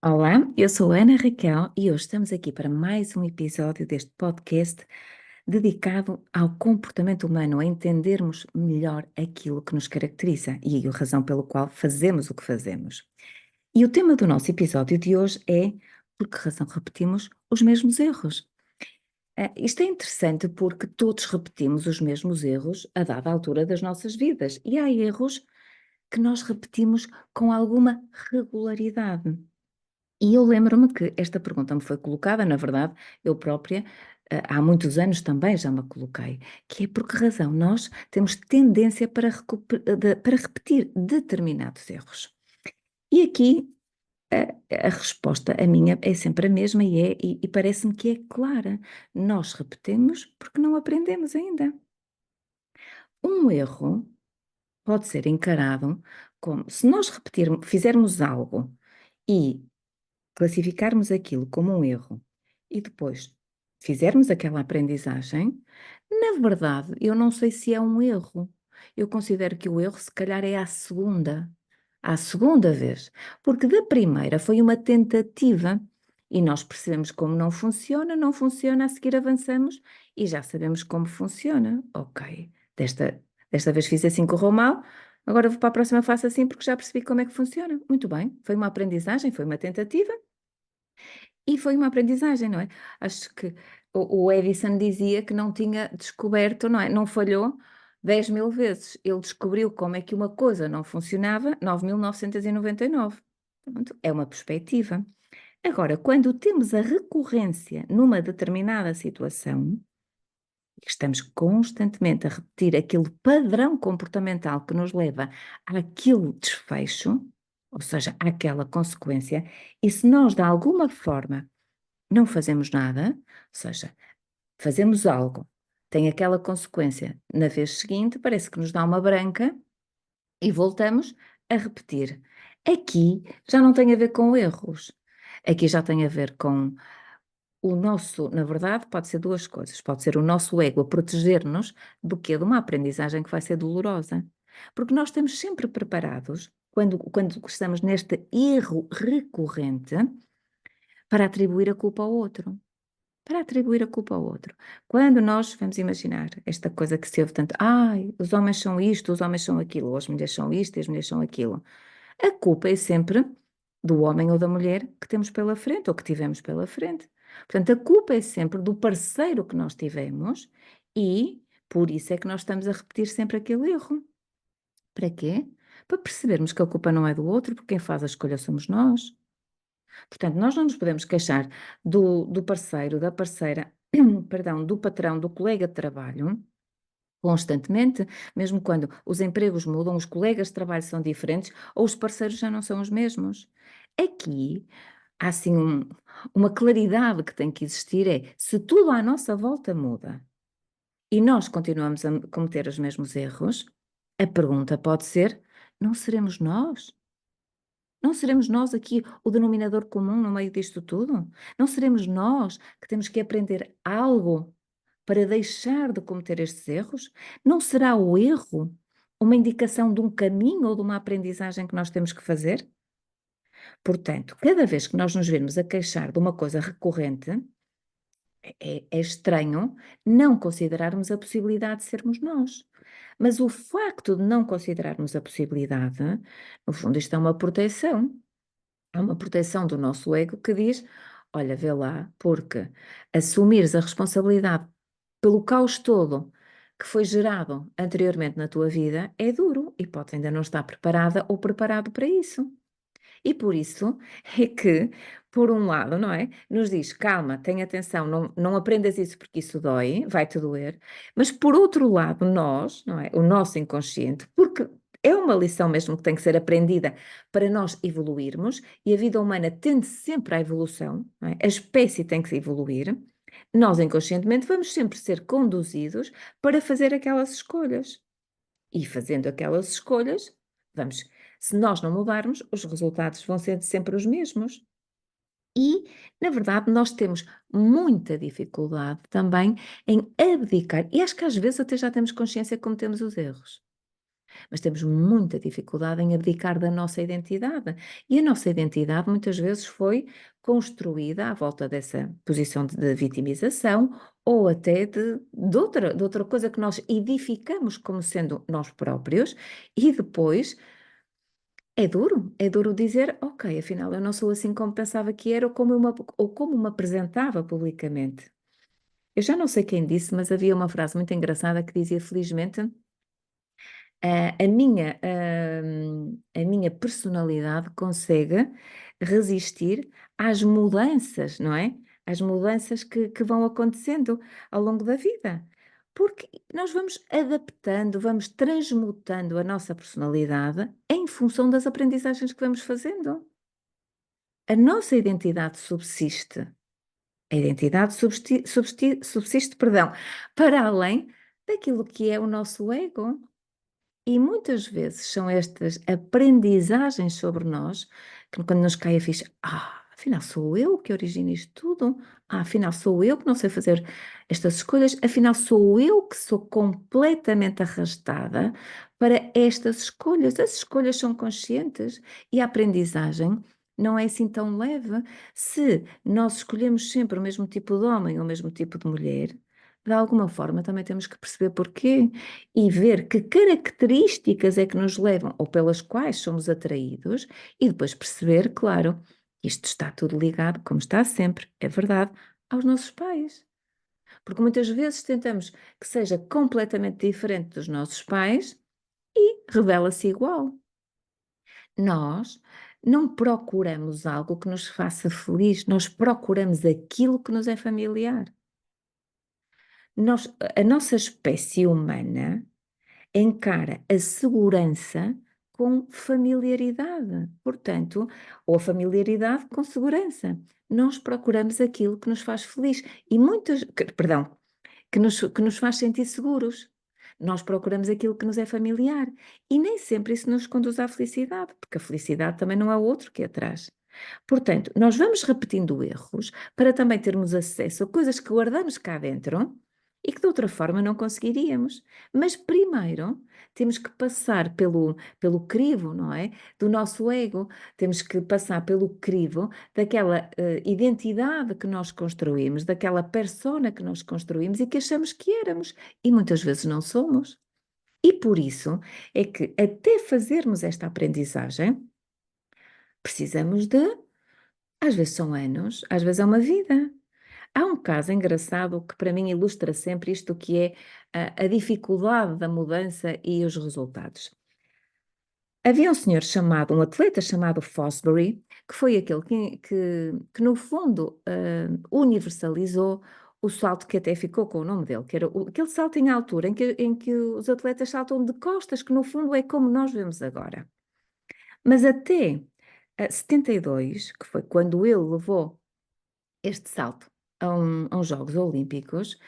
Olá, eu sou a Ana Raquel e hoje estamos aqui para mais um episódio deste podcast dedicado ao comportamento humano, a entendermos melhor aquilo que nos caracteriza e a razão pelo qual fazemos o que fazemos. E o tema do nosso episódio de hoje é por que razão repetimos os mesmos erros? Isto é interessante porque todos repetimos os mesmos erros a dada altura das nossas vidas e há erros que nós repetimos com alguma regularidade. E eu lembro-me que esta pergunta me foi colocada, na verdade, eu própria, há muitos anos também já me a coloquei, que é por que razão nós temos tendência para repetir determinados erros. E aqui a resposta, a minha, é sempre a mesma e parece-me que é clara. Nós repetimos porque não aprendemos ainda. Um erro pode ser encarado como, se nós fizermos algo e classificarmos aquilo como um erro e depois fizermos aquela aprendizagem, na verdade, eu não sei se é um erro. Eu considero que o erro, se calhar, é à segunda vez, porque da primeira foi uma tentativa e nós percebemos como não funciona, não funciona, a seguir avançamos e já sabemos como funciona. Ok, desta vez fiz assim, correu mal, agora vou para a próxima, faço assim porque já percebi como é que funciona. Muito bem, foi uma aprendizagem, foi uma tentativa e foi uma aprendizagem, não é? Acho que o Edison dizia que não tinha descoberto, não é? Não falhou 10.000 vezes. Ele descobriu como é que uma coisa não funcionava 9.999. Pronto, é uma perspectiva. Agora, quando temos a recorrência numa determinada situação, e que estamos constantemente a repetir aquele padrão comportamental que nos leva àquele desfecho, ou seja, àquela consequência, e se nós de alguma forma não fazemos nada, ou seja, fazemos algo, tem aquela consequência, na vez seguinte parece que nos dá uma branca e voltamos a repetir. Aqui já não tem a ver com erros, aqui já tem a ver com o nosso, na verdade, pode ser duas coisas, pode ser o nosso ego a proteger-nos do quê? De uma aprendizagem que vai ser dolorosa. Porque nós estamos sempre preparados, quando estamos neste erro recorrente, para atribuir a culpa ao outro. Para atribuir a culpa ao outro. Quando nós vamos imaginar esta coisa que se ouve tanto, ai, os homens são isto, os homens são aquilo, ou as mulheres são isto e as mulheres são aquilo. A culpa é sempre do homem ou da mulher que temos pela frente ou que tivemos pela frente. Portanto, a culpa é sempre do parceiro que nós tivemos e por isso é que nós estamos a repetir sempre aquele erro. Para quê? Para percebermos que a culpa não é do outro, porque quem faz a escolha somos nós. Portanto, nós não nos podemos queixar do parceiro, da parceira, perdão, do patrão, do colega de trabalho, constantemente, mesmo quando os empregos mudam, os colegas de trabalho são diferentes ou os parceiros já não são os mesmos. Aqui há assim uma claridade que tem que existir, é se tudo à nossa volta muda e nós continuamos a cometer os mesmos erros, a pergunta pode ser: não seremos nós? Não seremos nós aqui o denominador comum no meio disto tudo? Não seremos nós que temos que aprender algo para deixar de cometer estes erros? Não será o erro uma indicação de um caminho ou de uma aprendizagem que nós temos que fazer? Portanto, cada vez que nós nos virmos a queixar de uma coisa recorrente, é estranho não considerarmos a possibilidade de sermos nós. Mas o facto de não considerarmos a possibilidade, no fundo, isto é uma proteção. Há uma proteção do nosso ego que diz: olha, vê lá, porque assumires a responsabilidade pelo caos todo que foi gerado anteriormente na tua vida é duro e pode ainda não estar preparada ou preparado para isso. E por isso é que, por um lado, não é? Nos diz: calma, tenha atenção, não aprendas isso porque isso dói, vai-te doer. Mas por outro lado, nós, não é? O nosso inconsciente, porque é uma lição mesmo que tem que ser aprendida para nós evoluirmos, e a vida humana tende sempre à evolução, não é? A espécie tem que se evoluir. Nós inconscientemente vamos sempre ser conduzidos para fazer aquelas escolhas. E fazendo aquelas escolhas, vamos, se nós não mudarmos, os resultados vão ser sempre os mesmos. E, na verdade, nós temos muita dificuldade também em abdicar, e acho que às vezes até já temos consciência que cometemos os erros. mas temos muita dificuldade em abdicar da nossa identidade. E a nossa identidade muitas vezes foi construída à volta dessa posição de vitimização ou até de outra coisa que nós edificamos como sendo nós próprios, e depois é duro dizer, ok, afinal eu não sou assim como pensava que era ou como me apresentava publicamente. Eu já não sei quem disse, mas havia uma frase muito engraçada que dizia: felizmente, a minha personalidade consegue resistir às mudanças, não é? Às mudanças que vão acontecendo ao longo da vida. Porque nós vamos adaptando, vamos transmutando a nossa personalidade em função das aprendizagens que vamos fazendo. A nossa identidade subsiste. A identidade subsiste, perdão, para além daquilo que é o nosso ego. E muitas vezes são estas aprendizagens sobre nós que quando nos cai a ficha, afinal sou eu que origino isto tudo, afinal sou eu que não sei fazer estas escolhas, afinal sou eu que sou completamente arrastada para estas escolhas. As escolhas são conscientes e a aprendizagem não é assim tão leve. Se nós escolhemos sempre o mesmo tipo de homem ou o mesmo tipo de mulher, de alguma forma também temos que perceber porquê e ver que características é que nos levam ou pelas quais somos atraídos e depois perceber, claro, isto está tudo ligado, como está sempre, é verdade, aos nossos pais. Porque muitas vezes tentamos que seja completamente diferente dos nossos pais e revela-se igual. Nós não procuramos algo que nos faça feliz, nós procuramos aquilo que nos é familiar. A nossa espécie humana encara a segurança com familiaridade, portanto, ou a familiaridade com segurança. Nós procuramos aquilo que nos faz feliz e perdão, que nos faz sentir seguros. Nós procuramos aquilo que nos é familiar e nem sempre isso nos conduz à felicidade, porque a felicidade também não é o outro que atrás. Portanto, nós vamos repetindo erros para também termos acesso a coisas que guardamos cá dentro e que de outra forma não conseguiríamos. Mas primeiro temos que passar pelo crivo, não é? Do nosso ego, temos que passar pelo crivo daquela identidade que nós construímos, daquela persona que nós construímos e que achamos que éramos e muitas vezes não somos. E por isso é que até fazermos esta aprendizagem, precisamos às vezes são anos, às vezes é uma vida. Há um caso engraçado que para mim ilustra sempre isto que é a dificuldade da mudança e os resultados. Havia um atleta chamado Fosbury, que foi aquele que no fundo universalizou o salto que até ficou com o nome dele, que era aquele salto em altura em que os atletas saltam de costas, que no fundo é como nós vemos agora. Mas até 72, que foi quando ele levou este salto a uns Jogos Olímpicos,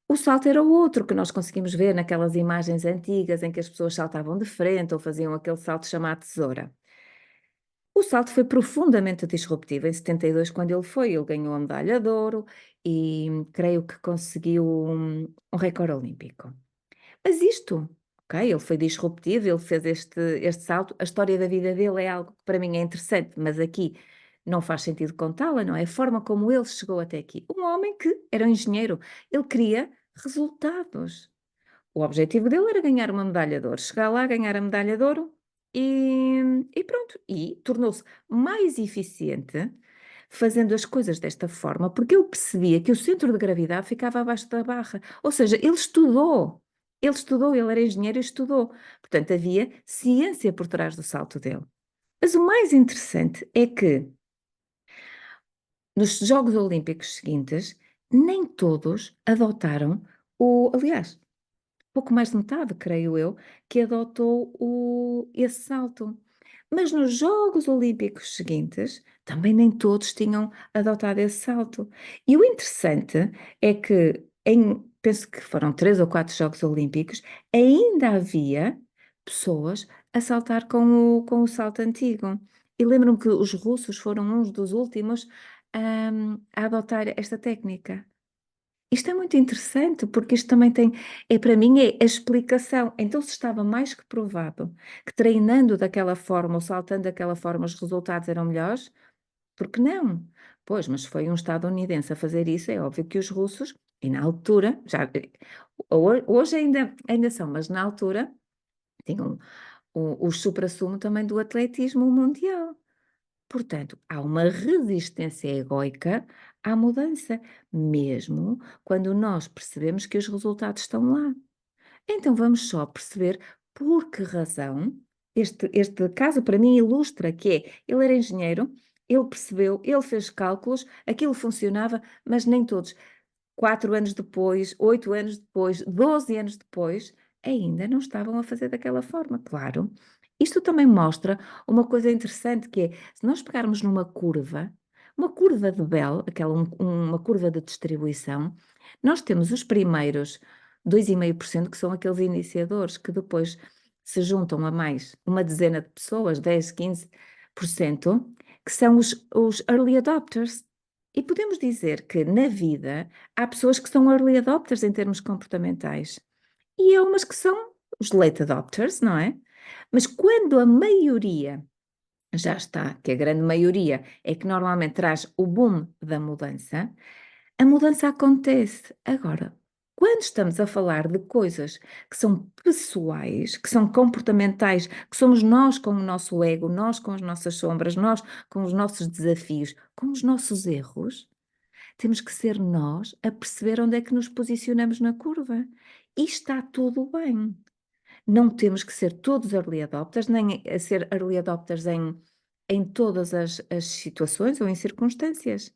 o salto era o outro que nós conseguimos ver naquelas imagens antigas em que as pessoas saltavam de frente ou faziam aquele salto chamado tesoura. O salto foi profundamente disruptivo em 72, quando ele ganhou a medalha de ouro e creio que conseguiu um recorde olímpico. Mas isto, ok, ele foi disruptivo, ele fez este salto, a história da vida dele é algo que para mim é interessante, mas aqui não faz sentido contá-la, não é? A forma como ele chegou até aqui. Um homem que era um engenheiro, ele queria resultados. O objetivo dele era ganhar uma medalha de ouro, chegar lá, ganhar a medalha de ouro e pronto. E tornou-se mais eficiente fazendo as coisas desta forma, porque ele percebia que o centro de gravidade ficava abaixo da barra. Ou seja, ele era engenheiro e estudou. Portanto, havia ciência por trás do salto dele. Mas o mais interessante é que nos Jogos Olímpicos seguintes, nem todos adotaram aliás, pouco mais de metade, creio eu, que adotou esse salto. Mas nos Jogos Olímpicos seguintes, também nem todos tinham adotado esse salto. E o interessante é que, penso que foram 3 ou 4 Jogos Olímpicos, ainda havia pessoas a saltar com o salto antigo. E lembro-me que os russos foram uns dos últimos, a adotar esta técnica. Isto é muito interessante, porque isto também tem, para mim, é a explicação. Então, se estava mais que provado que treinando daquela forma ou saltando daquela forma os resultados eram melhores, por que não? Pois, mas foi um estadunidense a fazer isso, é óbvio que os russos, e na altura, já, hoje ainda são, mas na altura tinham o suprassumo também do atletismo mundial. Portanto, há uma resistência egóica à mudança, mesmo quando nós percebemos que os resultados estão lá. Então vamos só perceber por que razão este caso para mim ilustra que é, ele era engenheiro, ele percebeu, ele fez cálculos, aquilo funcionava, mas nem todos. 4 anos depois, 8 anos depois, 12 anos depois, ainda não estavam a fazer daquela forma, claro. Isto também mostra uma coisa interessante que é, se nós pegarmos numa curva, uma curva de Bell, uma curva de distribuição, nós temos os primeiros 2,5% que são aqueles iniciadores que depois se juntam a mais uma dezena de pessoas, 10, 15%, que são os early adopters. E podemos dizer que na vida há pessoas que são early adopters em termos comportamentais e há umas que são os late adopters, não é? Mas quando a maioria já está, que a grande maioria é que normalmente traz o boom da mudança, a mudança acontece. Agora, quando estamos a falar de coisas que são pessoais, que são comportamentais, que somos nós com o nosso ego, nós com as nossas sombras, nós com os nossos desafios, com os nossos erros, temos que ser nós a perceber onde é que nos posicionamos na curva. E está tudo bem. Não temos que ser todos early adopters, nem a ser early adopters em todas as situações ou em circunstâncias.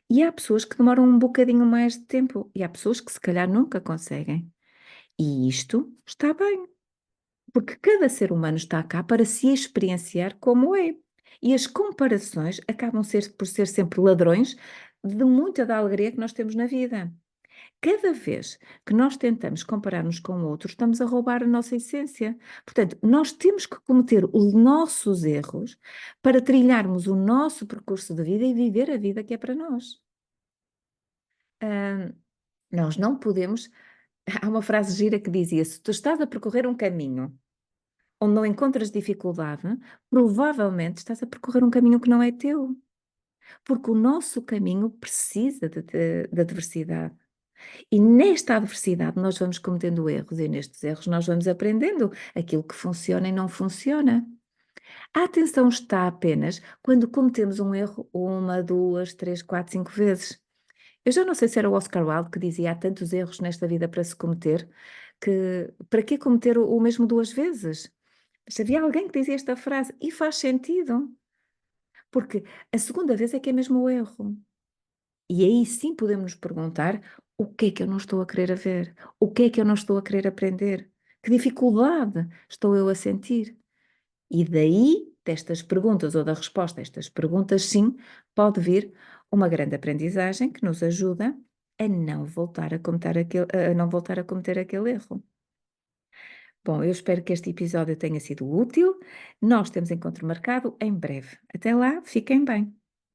E há pessoas que demoram um bocadinho mais de tempo, e há pessoas que se calhar nunca conseguem. E isto está bem, porque cada ser humano está cá para se experienciar como é. E as comparações acabam por ser sempre ladrões de muita da alegria que nós temos na vida. Cada vez que nós tentamos comparar-nos com outros, estamos a roubar a nossa essência. Portanto, nós temos que cometer os nossos erros para trilharmos o nosso percurso de vida e viver a vida que é para nós. Ah, nós não podemos. Há uma frase gira que dizia: se tu estás a percorrer um caminho onde não encontras dificuldade, provavelmente estás a percorrer um caminho que não é teu. Porque o nosso caminho precisa de adversidade. E nesta adversidade nós vamos cometendo erros e nestes erros nós vamos aprendendo aquilo que funciona e não funciona. A atenção está apenas quando cometemos um erro uma, duas, três, quatro, 5 vezes. Eu já não sei se era o Oscar Wilde que dizia há tantos erros nesta vida para se cometer, que para que cometer o mesmo 2 vezes? Mas havia alguém que dizia esta frase e faz sentido, porque a segunda vez é que é mesmo o erro. E aí sim podemos nos perguntar o que é que eu não estou a querer ver, o que é que eu não estou a querer aprender, que dificuldade estou eu a sentir. E daí, destas perguntas ou da resposta a estas perguntas, sim, pode vir uma grande aprendizagem que nos ajuda a não voltar a cometer aquele erro. Bom, eu espero que este episódio tenha sido útil. Nós temos encontro marcado em breve. Até lá, fiquem bem.